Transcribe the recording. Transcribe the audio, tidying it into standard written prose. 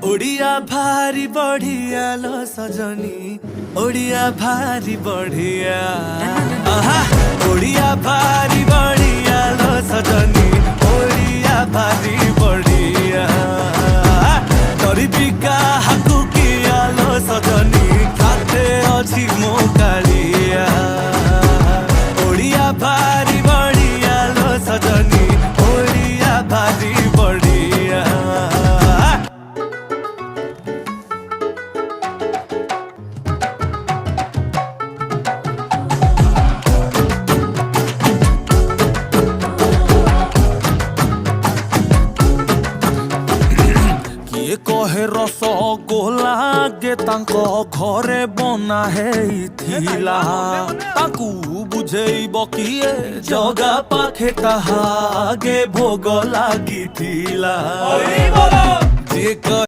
ओडिया भारी बढ़िया लो सजनी, ओडिया भारी बढ़िया। ओडिया भारी बढ़िया लो सजनी, ओडिया भारी बढ़िया। गरीबी का हाकु किया लो सजनी, खाते अच्छी मो कालिया। ओडिया भारी बढ़िया लो सजनी, ओडिया भारी बढ़िया। किए कहे रसगोला गे तांको घरे बना हेइथिला, ताकू बुझेइब किए जगा पाखे ताहा गे भोग लागिथिला। जे